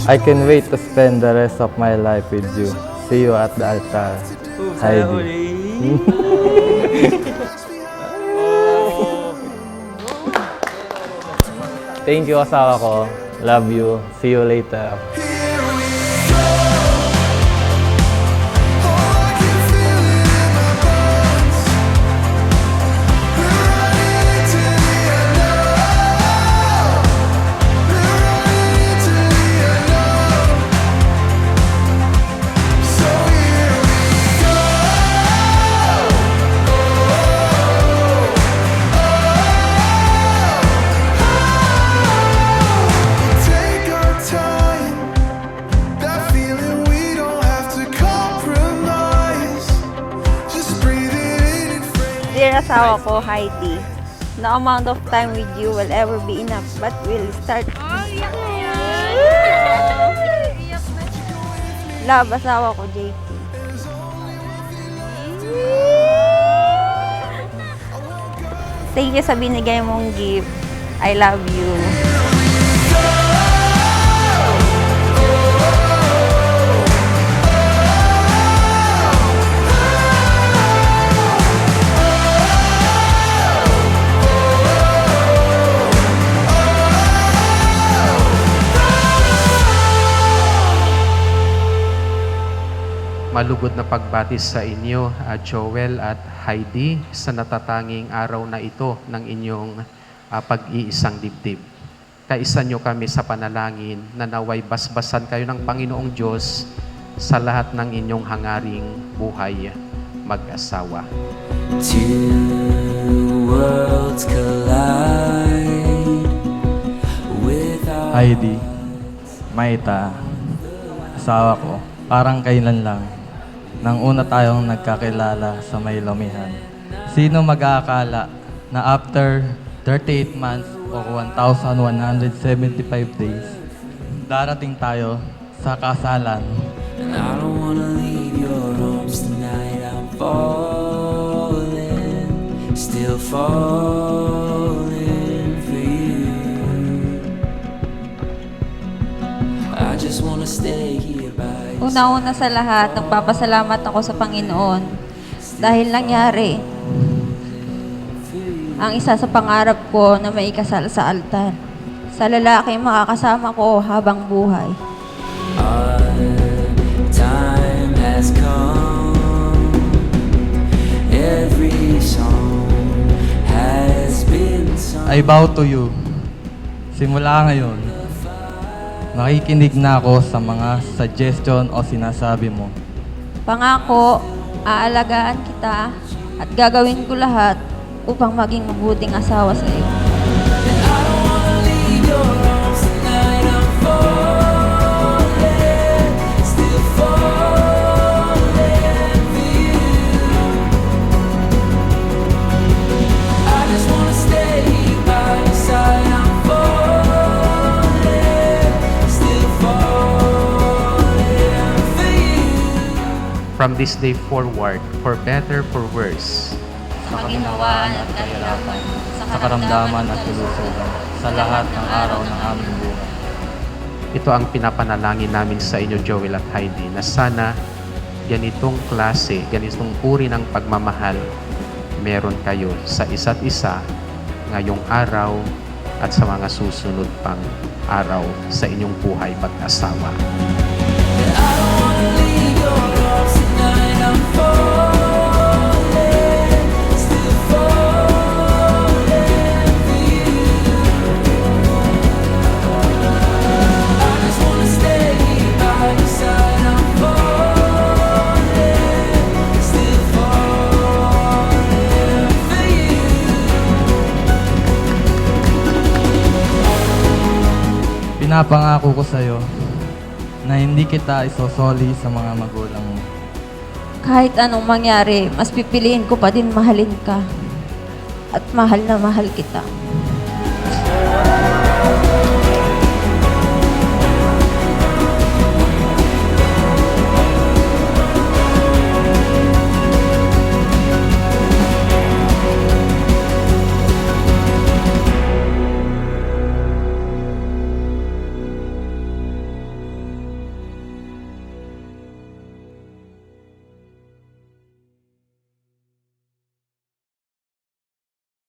I can wait to spend the rest of my life with you. See you at the altar. Heidi. Thank you, asawa ko. Love you. See you later. Dear asawa ko, Heidi, no amount of time with you will ever be enough, but we'll start. Love, asawa ko, JP. Thank you sa binigay mong gift. I love you. Malugod na pagbati sa inyo, Joel at Heidi, sa natatanging araw na ito ng inyong pag-iisang dibdib. Kaisa nyo kami sa panalangin na naway basbasan kayo ng Panginoong Diyos sa lahat ng inyong hangaring buhay mag-asawa. Two worlds collide without Heidi, Maita, asawa ko, parang kailan lang nang una tayong nagkakilala sa may Lomihan. Sino mag-aakala na after 38 months o 1,175 days, darating tayo sa kasalan. And I don't wanna leave your arms tonight. I'm falling, still falling for you. I just wanna stay here by your side. Una-una sa lahat, nagpapasalamat ako sa Panginoon dahil nangyari ang isa sa pangarap ko na maikasal sa altar. Sa lalaki makakasama ko habang buhay. Our time has come. Every song has been sung. I bow to you. Simula ngayon, makikinig na ako sa mga suggestion o sinasabi mo. Pangako, aalagaan kita at gagawin ko lahat upang maging mabuting asawa sa iyo. I don't wanna leave your arms tonight. I'm falling, still falling for you. I just wanna stay by your side. I'm falling, still falling for you. From this day forward, for better, for worse, Sa kaginhawaan at kahirapan, sa karamdaman at kalusugan, sa lahat ng araw ng aming buhay. ito ang pinapanalangin namin sa inyo, Joel at Heidi, na sana ganitong klase, ganitong uri ng pagmamahal meron kayo sa isa't isa ngayong araw at sa mga susunod pang araw sa inyong buhay mag-asawa. I don't wanna leave your arms tonight. I'm falling, still falling for you. I just wanna stay by your side. I'm falling, still falling for you. Pinapangako ko sa'yo na hindi kita isosoli sa mga magulang mo. Kahit anong mangyari, mas pipiliin ko pa din mahalin ka. At mahal na mahal kita.